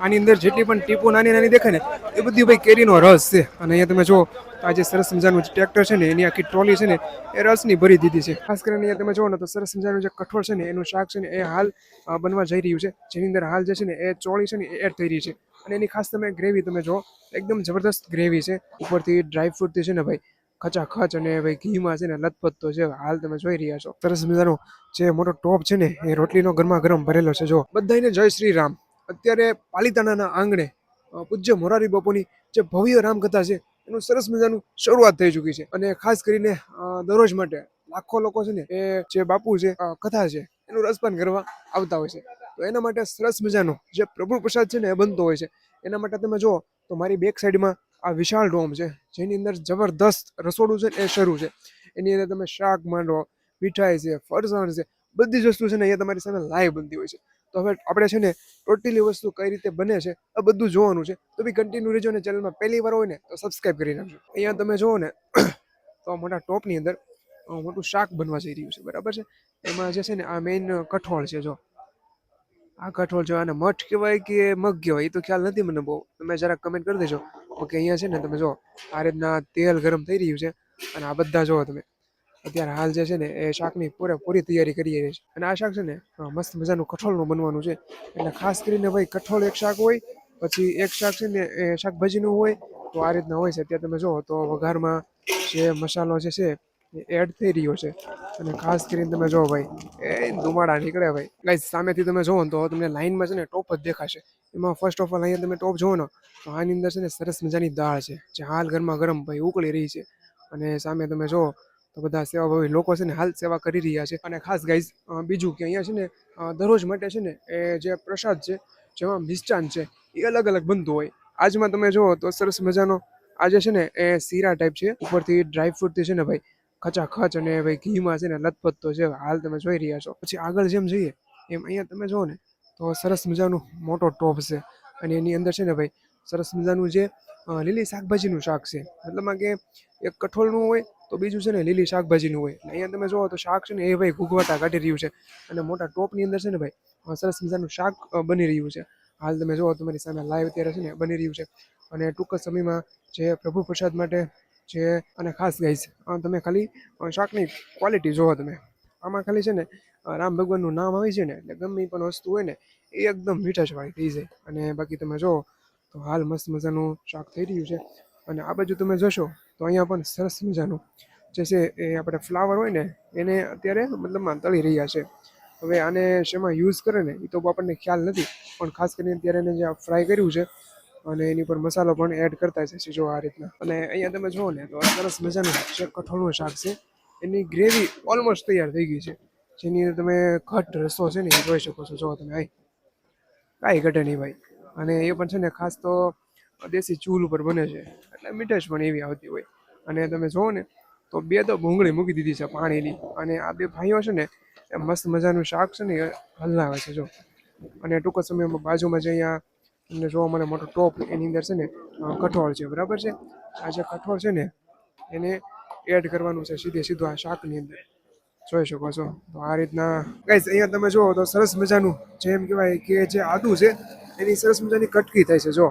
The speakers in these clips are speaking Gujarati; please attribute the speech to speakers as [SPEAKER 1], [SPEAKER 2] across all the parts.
[SPEAKER 1] આની અંદર જેટલી પણ ટીપો નાની નાની દેખાય ને એ બધી ભાઈ કેરીનો રસ છે. અને અહીંયા તમે જો આ જે સરસ મજાનું ટ્રેક્ટર છે ને એની આખી ટ્રોલી છે ને એ રસની ભરી દીધી છે. ખાસ કરીને અહીંયા તમે જો ને તો સરસ મજાનું જે કઠોળ છે ને એનું શાક છે ને એ હાલ બનવા જઈ રહ્યું છે. જેની અંદર હાલ જે છે ને એ ચોળી છે ને એ એડ થઈ રહી છે. અને એની ખાસ તમે ગ્રેવી તમે જો એકદમ જબરદસ્ત ગ્રેવી છે. ઉપરથી ડ્રાય ફ્રૂટથી છે ને ભાઈ ખચાખચ અને ભાઈ ઘીમાં છે ને લથપથતો છે. હાલ તમે જોઈ રહ્યા છો સરસ મજાનો જે મોટો ટોપ છે ને એ રોટલીનો ગરમા ગરમ ભરેલો છે. જો બધાને જય શ્રી રામ. અત્યારે પાલિતાણાના આંગણે પૂજ્ય મોરારી બાપુની જે ભવ્ય રામકથા છે એનું સરસ મજાનું શરૂઆત થઈ ચૂકી છે. અને ખાસ કરીને દરરોજ માટે લાખો લોકો છે ને એ જે બાપુ છે કથા છે એનું રસપાન કરવા આવતા હોય છે. તો એના માટે સરસ મજાનો જે પ્રભુ પ્રસાદ છે ને એ બનતો હોય છે. એના માટે તમે જુઓ તો મારી બેક સાઈડમાં આ વિશાળ ડોમ છે જેની અંદર જબરદસ્ત રસોડું છે એ શરૂ છે. એની અંદર તમે શાક માંડો, મીઠાઈ છે, ફરસાણ છે, બધી જ વસ્તુ છે ને અહીંયા તમારી સામે લાઈવ બનતી હોય છે. તો હવે આપણે છે ને ટોટલી વસ્તુ કઈ રીતે બને છે આ બધું જોવાનું છે. તો બી કન્ટિન્યુ રહેજો ને ચેનલમાં પહેલી વાર હોય ને તો સબસ્ક્રાઇબ કરી નાખજો. અહીંયા તમે જુઓ ને તો મોટા ટોપની અંદર મોટું શાક બનવા જઈ રહ્યું છે. બરાબર છે. એમાં જે છે ને આ મેઇન કઠોળ છે. જો આ કઠોળ જો આને મઠ કહેવાય કે મગ કહેવાય એ તો ખ્યાલ નથી મને બહુ. તમે જરાક કમેન્ટ કરી દેજો. ઓકે અહીંયા છે ને તમે જો આ રીતના તેલ ગરમ થઈ રહ્યું છે. અને આ બધા જોવો તમે અત્યારે હાલ જે છે ને એ શાકની પૂરેપૂરી તૈયારી કરી રહી છે. અને આ શાક છે ને મસ્ત મજાનું કઠોળનું બનવાનું છે. એટલે ખાસ કરીને ભાઈ કઠોળ એક શાક હોય, પછી એક શાક છે ને એ શાકભાજીનું હોય. તો આ રીતના હોય છે. અત્યારે તમે જુઓ તો વઘારમાં જે મસાલો જે છે એ એડ થઈ રહ્યો છે. અને ખાસ કરીને તમે જુઓ ભાઈ એ ધુમાડા નીકળે ભાઈ. ગાઈસ સામેથી તમે જુઓ ને તો તમને લાઈનમાં છે ને ટોપ જ દેખાશે. એમાં ફર્સ્ટ ઓફ ઓલ અહીંયા તમે ટોપ જુઓ ને તો આની અંદર છે ને સરસ મજાની દાળ છે જે હાલ ગરમા ગરમ ભાઈ ઉકળી રહી છે. અને સામે તમે જુઓ તો બધા સેવાભાવી લોકો છે ને હાલ સેવા કરી રહ્યા છે. અને ખાસ ગાઈઝ બીજું કે અહીંયા છે ને દરરોજ માટે છે ને એ જે પ્રસાદ છે જેમાં મિષ્ટાન છે એ અલગ અલગ બનતું હોય. આજમાં તમે જુઓ તો સરસ મજાનો આજે છે ને એ શીરા ટાઈપ છે. ઉપરથી ડ્રાય ફ્રૂટથી છે ને ભાઈ ખચાખચ અને ભાઈ ઘીમાં છે ને લથપથતો છે. હાલ તમે જોઈ રહ્યા છો. પછી આગળ જેમ જઈએ એમ અહીંયા તમે જુઓ ને તો સરસ મજાનું મોટો ટોપ છે. અને એની અંદર છે ને ભાઈ સરસ મજાનું જે લીલી શાકભાજીનું શાક છે. મતલબમાં કે એક કઠોળનું હોય તો બીજું છે ને લીલી શાકભાજીનું હોય. અહીંયા તમે જુઓ તો શાક છે ને એ ભાઈ ઘૂઘવાટા કાઢી રહ્યું છે. અને મોટા ટોપની અંદર છે ને ભાઈ સરસ મજાનું શાક બની રહ્યું છે. હાલ તમે જુઓ તમારી સામે લાઈવ અત્યારે છે ને બની રહ્યું છે. અને ટૂંક જ સમયમાં જે પ્રભુ પ્રસાદ માટે જે અને ખાસ ગાઈસ તમે ખાલી શાકની ક્વોલિટી જોવો તમે. આમાં ખાલી છે ને રામ ભગવાનનું નામ આવી છે ને એટલે ગમે એ પણ વસ્તુ હોય ને એ એકદમ મીઠાશવાળી થઈ જાય. અને બાકી તમે જુઓ તો હાલ મસ્ત મજાનું શાક થઈ રહ્યું છે. અને આ બાજુ તમે જોશો તો અહીંયા પણ સરસ મજાનું જે છે એ આપણે ફ્લાવર હોય ને એને અત્યારે મતલબમાં તળી રહ્યા છે. હવે આને શેમાં યુઝ કરે ને એ તો આપણને ખ્યાલ નથી. પણ ખાસ કરીને અત્યારે એને જે ફ્રાય કર્યું છે અને એની પર મસાલો પણ એડ કરતા છે જો આ રીતના. અને અહીંયા તમે જુઓ ને તો સરસ મજાનું જે કઠોળનું શાક છે એની ગ્રેવી ઓલમોસ્ટ તૈયાર થઈ ગઈ છે. જેની અંદર તમે ઘટ રસો છે ને એ જોઈ શકો છો. જો તમે કાંઈ ઘટે નહીં ભાઈ. અને એ પણ છે ને ખાસ તો દેશી ચૂલ ઉપર બને છે એટલે મીઠાશ પણ એવી આવતી હોય. અને તમે જુઓ ને તો બે તો ભૂંગળી મૂકી દીધી છે પાણીની. અને આ બે ભાઈઓ છે ને એ મસ્ત મજાનું શાક છે ને એ હલાવે છે. જો અને ટૂંક જ સમયમાં બાજુમાં જે અહીંયા તમને જોવા મળે મોટો ટોપ એની અંદર છે ને કઠોળ છે. બરાબર છે. આ જે કઠોળ છે ને એને એડ કરવાનું છે સીધું આ શાકની અંદર. જોઈ શકો છો. તો આ રીતના ગાઈસ અહીંયા તમે જુઓ તો સરસ મજાનું જેમ કહેવાય કે જે આદુ છે એની સરસ મજાની કટકી થાય છે. જો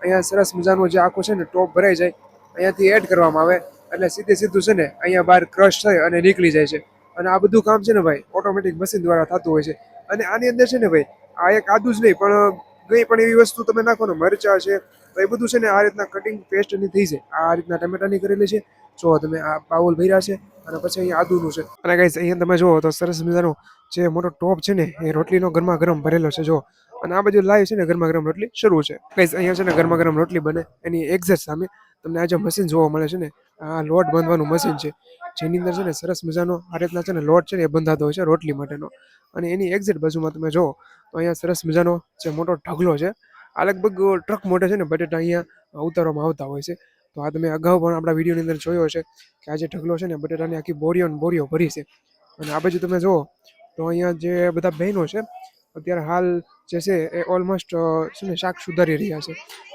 [SPEAKER 1] અહીંયા સરસ મજાનું જે આખું છે ને ટોપ ભરાઈ જાય અહીંયાથી એડ કરવામાં આવે એટલે સીધું છે ને અહીંયા બહાર ક્રશ થઈ અને નીકળી જાય છે. અને આ બધું કામ છે ને ભાઈ ઓટોમેટિક મશીન દ્વારા થતું હોય છે. અને આની અંદર છે ને ભાઈ આ એક આદુ જ નહીં પણ કંઈ પણ એવી વસ્તુ તમે નાખો ને મરચા છે તો એ બધું છે ને આ રીતના કટિંગ પેસ્ટની થઈ જાય. આ રીતના ટમેટાની કરેલી છે. જો તમે આ બાઉલ ભર્યા છે અને પછી અહીંયા આદુનું છે. અને ગાઈસ અહીંયા તમે જુઓ તો સરસ મજાનો જે મોટો ટોપ છે ને એ રોટલીનો ગરમા ગરમ ભરેલો છે. જો અને આ બાજુ લાઈવ છે ને ગરમા ગરમ રોટલી શરૂ છે. ગાઈસ અહીંયા છે ને ગરમા ગરમ રોટલી બને એની એક્ઝેક્ટ સામે તમને આ જે મશીન જોવા મળે છે ને આ લોટ બાંધવાનું મશીન છે. જેની અંદર છે ને સરસ મજાનો આ રીતના છે ને લોટ છે ને એ બંધાતો હોય છે રોટલી માટેનો. અને એની એક્ઝેક્ટ બાજુમાં તમે જુઓ તો અહીંયા સરસ મજાનો જે મોટો ઢગલો છે આ લગભગ ટ્રક મોટે છે ને બટેટા અહીંયા ઉતારવામાં આવતા હોય છે. તો આ તમે અગાઉ પણ આપણા વિડીયોની અંદર જોયો છે કે આ જે ઢગલો છે ને બટેટાની આખી બોરીઓ ભરી છે. અને આ બાજુ તમે જુઓ તો અહીંયા જે બધા બહેનો છે અત્યારે હાલ જે છે એ ઓલમોસ્ટ છે ને શાક સુધારી રહ્યા છે,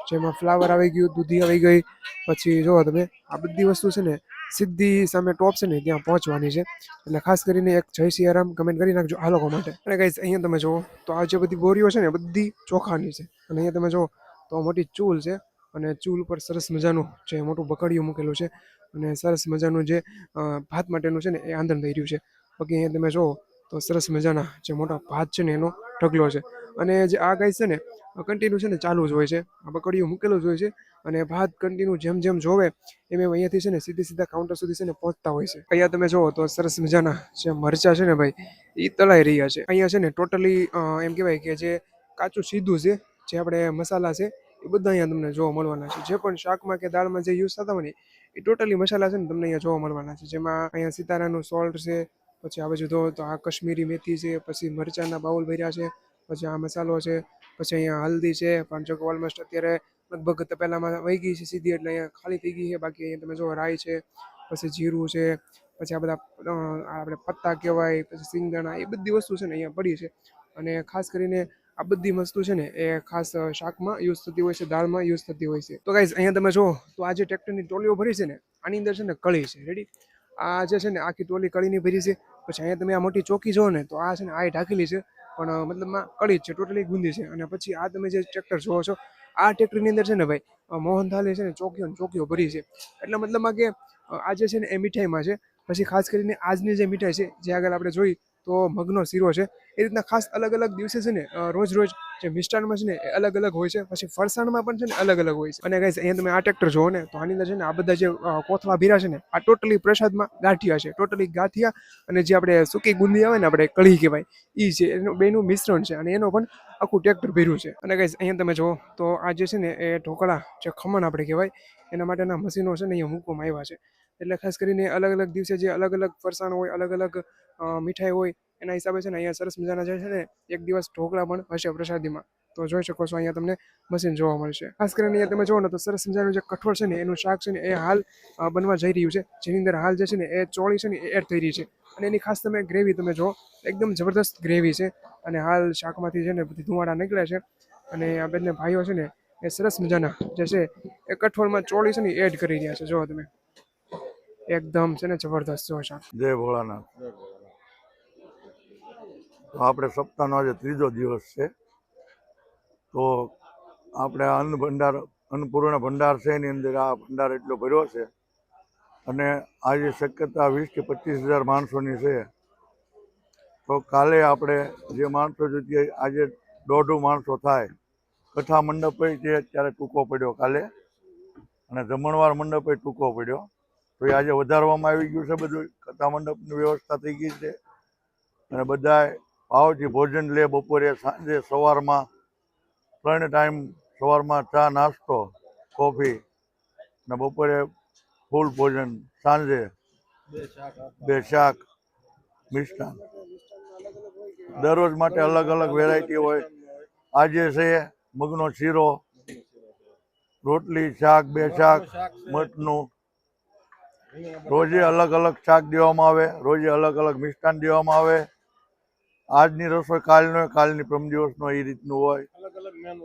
[SPEAKER 1] જેમાં ફ્લાવર આવી ગયું, દૂધી આવી ગઈ, પછી જોવો તમે આ બધી વસ્તુ છે ને સીધી સામે ટોપ છે ને ત્યાં પહોંચવાની છે. એટલે ખાસ કરીને એક જય સિયારામ કમેન્ટ કરી નાખજો આ લોકો માટે. અને ગાઈસ અહીંયા તમે જુઓ તો આ જે બધી બોરીઓ છે ને બધી ચોખાની છે, અને અહીંયા તમે જુઓ તો મોટી ચૂલ છે, અને ચૂલ ઉપર સરસ મજાનું જે મોટું બકડિયું મૂકેલું છે, અને સરસ મજાનું જે ભાત માટેનું છે ને એ આંધણ થઈ રહ્યું છે. બાકી અહીંયા તમે જુઓ તો સરસ મજાના જે મોટા ભાત છે ને એનો ઢગલો છે, અને જે આ ગાઈસ છે ને કન્ટિન્યુ છે ને ચાલુ જ હોય છે, આ બકડીયું મૂકેલું જ હોય છે, અને ભાત કન્ટિન્યુ જેમ જેમ જોવે એમ એમ અહીંયાથી છે ને સીધા કાઉન્ટર સુધી છે ને પહોંચતા હોય છે. અહીંયા તમે જુઓ તો સરસ મજાના જે મરચા છે ને ભાઈ એ તળાઈ રહ્યા છે. અહીંયા છે ને ટોટલી એમ કહેવાય કે જે કાચું સીધું છે, જે આપણે મસાલા છે એ બધા અહીંયા તમને જોવા મળવાના છે. જે પણ શાકમાં કે દાળમાં જે યુઝ થતા હોય ને એ ટોટલી મસાલા છે ને તમને અહીંયા જોવા મળવાના છે. જેમાં અહીંયા સિતારાનું સોલ્ટ છે, પછી આ બાજુ તો આ કશ્મીરી મેથી છે, પછી મરચાના બાઉલ ભર્યા છે, પછી આ મસાલો છે, પછી અહીંયા હલ્દી છે, પણ જો ઓલમોસ્ટ અત્યારે લગભગ તપેલામાં વહી ગઈ છે સીધી, એટલે અહીંયા ખાલી થઈ ગઈ છે. બાકી અહીંયા તમે જો રાઈ છે, પછી જીરું છે, પછી આ બધા આપણે પત્તા કહેવાય, પછી સિંગદાણા, એ બધી વસ્તુ છે ને અહીંયા પડી છે. અને ખાસ કરીને આ બધી વસ્તુ છે ને એ ખાસ શાકમાં યુઝ થતી હોય છે, દાળમાં યુઝ થતી હોય છે. તો ગાઈઝ અહીંયા તમે જુઓ તો આ જે ટ્રેક્ટરની ટોલીઓ ભરી છે ને આની અંદર છે ને કળી છે. રેડી, આ જે છે ને આખી ટોલી કળીની ભરી છે. પછી અહીંયા તમે આ મોટી ચોકી જુઓ ને તો આ છે ને આ ઢાંકેલી છે, પણ મતલબમાં કળી જ છે, ટોટલી ગુંદી છે. અને પછી આ તમે જે ટ્રેક્ટર જોવો છો આ ટ્રેક્ટરની અંદર છે ને ભાઈ મોહનથાળ છે ને ચોકીઓ ભરી છે. એટલે મતલબમાં કે આ જે છે ને એ મીઠાઈમાં છે. પછી ખાસ કરીને આજની જે મીઠાઈ છે જે આગળ આપણે જોઈ તો મગનો શીરો છે, એ રીતના ખાસ અલગ અલગ દિવસે છે ને રોજ રોજ જે મિષ્ટાનમાં છે ને એ અલગ અલગ હોય છે. પછી ફરસાણમાં પણ છે ને અલગ અલગ હોય છે. અને ગાઈસ અહીંયા તમે આ ટ્રેક્ટર જોવો ને તો આની અંદર છે ને આ બધા જે કોથળા ભીરા છે ને આ ટોટલી પ્રસાદમાં ગાંઠિયા છે, ટોટલી ગાંઠિયા અને જે આપણે સૂકી ગુંદી આવે ને આપણે કઢી કહેવાય એ છે, એનું બેનું મિશ્રણ છે, અને એનો પણ આખું ટ્રેક્ટર ભર્યું છે. અને ગાઈસ અહીંયા તમે જુઓ તો આ જે છે ને એ ઢોકળા જે ખમણ આપણે કહેવાય એના માટેના મશીનો છે ને અહીંયા મૂકવામાં આવ્યા છે. એટલે ખાસ કરીને અલગ અલગ દિવસે જે અલગ અલગ ફરસાણ હોય, અલગ અલગ મીઠાઈ હોય, એના હિસાબે છે ને અહીંયા સરસ મજાના જે છે ને એક દિવસ ઢોકળા પણ હશે પ્રસાદીમાં. તો જોઈ શકો છો અહીંયા તમને મશીન જોવા મળશે. ખાસ કરીને અહીંયા તમે જુઓ ને તો સરસ મજાનું જે કઠોળ છે ને એનું શાક છે ને એ હાલ બનવા જઈ રહ્યું છે, જેની અંદર હાલ જે છે ને એ ચોળી છે ને એ એડ થઈ રહી છે. અને એની ખાસ તમે ગ્રેવી તમે જુઓ એકદમ જબરદસ્ત ગ્રેવી છે, અને હાલ શાકમાંથી છે ને બધી ધુમાડા નીકળે છે. અને આ બંને ભાઈઓ છે ને એ સરસ મજાના જે છે એ કઠોળમાં ચોળી છે ને એડ કરી રહ્યા છે. જો તમે એકદમ છે ને જબરદસ્ત જો શાક.
[SPEAKER 2] જય ભોળાનાથ. તો આપણે સપ્તાહનો આજે ત્રીજો દિવસ છે. તો આપણે અન્નપૂર્ણ ભંડાર છે એની અંદર આ ભંડાર એટલો ભર્યો છે, અને આજે શક્યતા 20 થી 25,000 માણસોની છે. તો કાલે આપણે જે માણસો જોઈએ આજે 150 માણસો થાય. કથા મંડપ છે અત્યારે ટૂંકો પડ્યો કાલે, અને જમણવાર મંડપ ટૂંકો પડ્યો. તો એ આજે વધારવામાં આવી ગયું છે. બધું કથા મંડપની વ્યવસ્થા થઈ ગઈ છે, અને બધા ભાવથી ભોજન લે. બપોરે, સાંજે, સવારમાં 3 ટાઈમ, સવારમાં ચા નાસ્તો, કોફી, ને બપોરે ફૂલ ભોજન, સાંજે 2 શાક, મિષ્ટાન. દરરોજ માટે અલગ અલગ વેરાયટી હોય. આજે છે મગનો શીરો, રોટલી, શાક, 2 શાક, મઠનું. રોજે અલગ અલગ શાક દેવામાં આવે, રોજે અલગ અલગ મિષ્ટાન દેવામાં આવે. આજની રસોઈ કાલનો, કાલની પ્રમ દિવસનો, એ રીતનું હોય.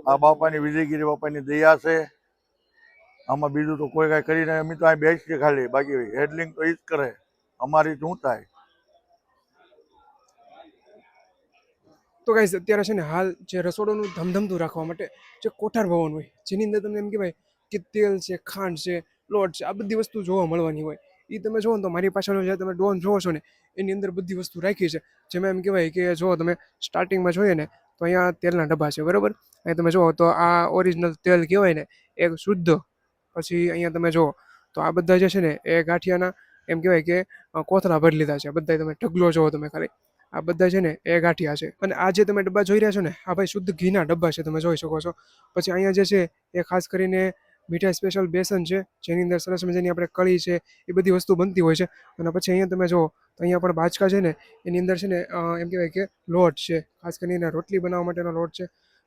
[SPEAKER 2] આ બાપાની વિજયગીરી બાપાની દયા છે. આમાં બીજું તો કોઈ કાંઈ કરીને અમે તો અહીં બેસીએ ખાલી, બાકી હેડલિંગ તો એ જ કરે. અમારી શું થાય.
[SPEAKER 1] તો ગાઈસ અત્યારે છે ને હાલ જે રસોડુંનું ધમધમતું રાખવા માટે જે કોઠાર ભવન હોય, જેની અંદર તમને એમ કહેવાય કે તેલ છે, ખાંડ છે, લોટ છે, આ બધી વસ્તુ જોવા મળવાની હોય. એ તમે જુઓ ને તો મારી પાછળનો જે તમે ડોન જોવો છો ને એની અંદર બધી વસ્તુ રાખી છે. જેમાં એમ કહેવાય કે જો તમે સ્ટાર્ટિંગમાં જોઈએ ને તો અહીંયા તેલના ડબ્બા છે, બરાબર. અહીંયા તમે જુઓ તો આ ઓરિજિનલ તેલ કહેવાય ને એ શુદ્ધ. પછી અહીંયા તમે જુઓ તો આ બધા જે છે ને એ ગાંઠિયાના એમ કહેવાય કે કોથળા ભરી લીધા છે. બધા તમે ઢગલો જોવો તમે ખાલી, આ બધા છે ને એ ગાંઠિયા છે. અને આ જે તમે ડબ્બા જોઈ રહ્યા છો ને આ ભાઈ શુદ્ધ ઘીના ડબ્બા છે, તમે જોઈ શકો છો. પછી અહીંયા જે છે એ ખાસ કરીને મીઠાઈ સ્પેશિયલ બેસન છે, જેની અંદર સરસ મજાની આપણે કળી છે એ બધી વસ્તુ બનતી હોય છે. અને પછી અહીંયા તમે જુઓ તો અહીંયા પણ બાચકા છે ને એની અંદર છે ને એમ કહેવાય કે લોટ છે, ખાસ કરીને રોટલી બનાવવા માટેનો લોટ છે.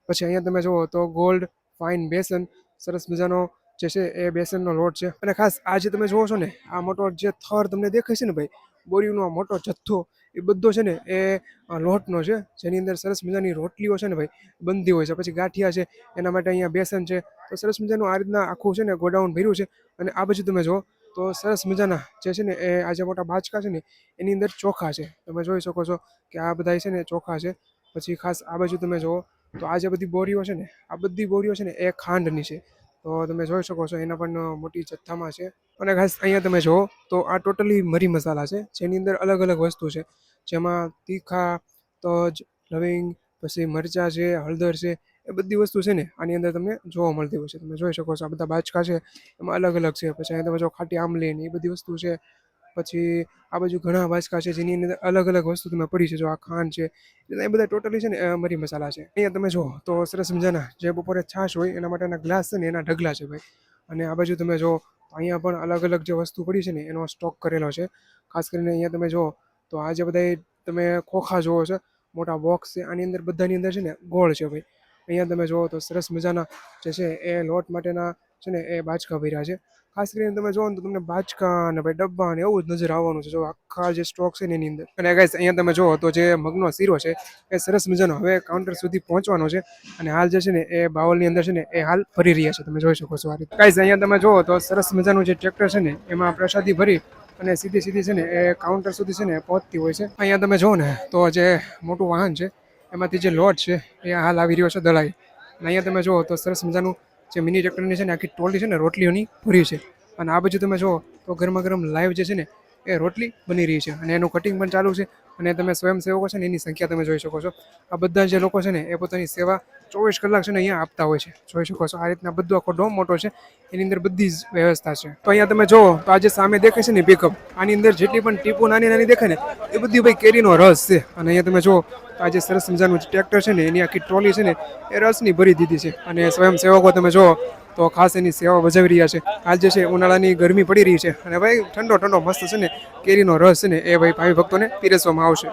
[SPEAKER 1] પછી અહીંયા તમે જુઓ તો ગોલ્ડ ફાઇન બેસન, સરસ મજાનો જે છે એ બેસનનો લોટ છે. અને ખાસ આ જે તમે જુઓ છો ને આ મોટો જે થર તમને દેખાય છે ને ભાઈ, બોરીનો મોટો જથ્થો, એ બધો છે ને એ લોટનો છે, જેની અંદર સરસ મજાની રોટલીઓ છે ને ભાઈ બનતી હોય છે. પછી ગાંઠિયા છે, એના માટે અહીંયા બેસન છે. તો સરસ મજાનું આ રીતના આખું છે ને ગોડાઉન ભર્યું છે. અને આ બાજુ તમે જો તો સરસ મજાના જે છે ને એ આ જે મોટા બાચકા છે ને એની અંદર ચોખા છે. તમે જોઈ શકો છો કે આ બધા છે ને ચોખા છે. પછી ખાસ આ બાજુ તમે જુઓ તો આ જે બધી બોરીઓ છે ને આ બધી બોરીઓ છે ને એ ખાંડની છે. તો તમે જોઈ શકો છો એના પણ મોટી જથ્થામાં છે. અને ખાસ અહીંયા તમે જુઓ તો આ ટોટલી મરી મસાલા છે, જેની અંદર અલગ અલગ વસ્તુ છે, જેમાં તીખા, તજ, લવિંગ, પછી મરચાં છે, હળદર છે, એ બધી વસ્તુ છે ને આની અંદર તમને જોવા મળતી હોય છે. તમે જોઈ શકો છો આ બધા બાચકા છે એમાં અલગ અલગ છે. પછી અહીંયા તમે જો ખાટી આમલી ને એ બધી વસ્તુ છે. પછી આ બાજુ ઘણા બાચકા છે જેની અંદર અલગ અલગ વસ્તુ તમે પડી છે. જો આ ખાંડ છે, એટલે એ બધા ટોટલી છે ને મરી મસાલા છે. અહીંયા તમે જુઓ તો સરસ મજાના જે બપોરે છાશ હોય એના માટેના ગ્લાસ છે ને એના ઢગલા છે ભાઈ. અને આ બાજુ તમે જો અહીંયા પણ અલગ અલગ જે વસ્તુ પડી છે ને એનો સ્ટોક કરેલો છે. ખાસ કરીને અહીંયા તમે જુઓ તો આ જે બધા તમે ખોખા જોવો છો, મોટા બોક્સ છે, આની અંદર બધાની અંદર છે ને ગોળ છે ભાઈ. અહીંયા તમે જુઓ તો સરસ મજાના જે છે એ લોટ માટેના છે ને એ બાચકા ભર્યા છે. ખાસ કરીને તમે જોવો ને તો તમને બાચકા ને ભાઈ ડબ્બા ને એવું જ નજર આવવાનું છે. જો આખા જે સ્ટોક છે ને એની અંદર. અને ગાઈસ અહીંયા તમે જુઓ તો જે મગનો શીરો છે એ સરસ મજાનો હવે કાઉન્ટર સુધી પહોંચવાનો છે. અને હાલ જે છે ને એ બાવલની અંદર છે ને એ હાલ ભરી રહ્યા છે. તમે જોઈ શકો છો આ રીતે. ગાઈસ અહીંયા તમે જુઓ તો સરસ મજાનું જે ટ્રેક્ટર છે ને એમાં પ્રસાદી ભરી અને સીધી સીધી છે ને એ કાઉન્ટર સુધી છે ને પહોંચતી હોય છે. અહીંયા તમે જુઓ ને તો જે મોટું વાહન છે એમાંથી જે લોટ છે એ હાલ આવી રહ્યો છે દળાઈ. અને અહીંયા તમે જુઓ તો સરસ મજાનું જે મિની ટ્રેક્ટરની છે ને આખી ટ્રોલી છે ને રોટલીઓની ભરી છે. અને આ બાજુ તમે જુઓ તો ગરમા ગરમ લાઈવ જે છે ને એ રોટલી બની રહી છે અને એનું કટિંગ પણ ચાલુ છે. અને તમે સ્વયંસેવકો છે ને એની સંખ્યા તમે જોઈ શકો છો. આ બધા જે લોકો છે ને એ પોતાની સેવા 24 કલાક છે ને અહીંયા આપતા હોય છે. જોઈ શકો છો આ રીતના બધો આખો ડોમ મોટો છે, એની અંદર બધી જ વ્યવસ્થા છે. તો અહીંયા તમે જુઓ તો આ જે સામે દેખાય છે ને પિકઅપ, આની અંદર જેટલી પણ ટીપો નાની નાની દેખાય ને એ બધી ભાઈ કેરીનો રસ છે. અને અહીંયા તમે જુઓ તો આ જે સરસ મજાનું ટ્રેક્ટર છે ને એની આખી ટ્રોલી છે ને એ રસની ભરી દીધી છે. અને સ્વયંસેવકો તમે જુઓ તો ખાસ એની સેવા બજાવી રહ્યા છે. હાલ જે છે ઉનાળાની ગરમી પડી રહી છે અને ભાઈ ઠંડો ઠંડો મસ્ત છે ને કેરીનો રસ છે ને એ ભાઈ ભાવિ ભક્તોને પીરસવામાં આવશે.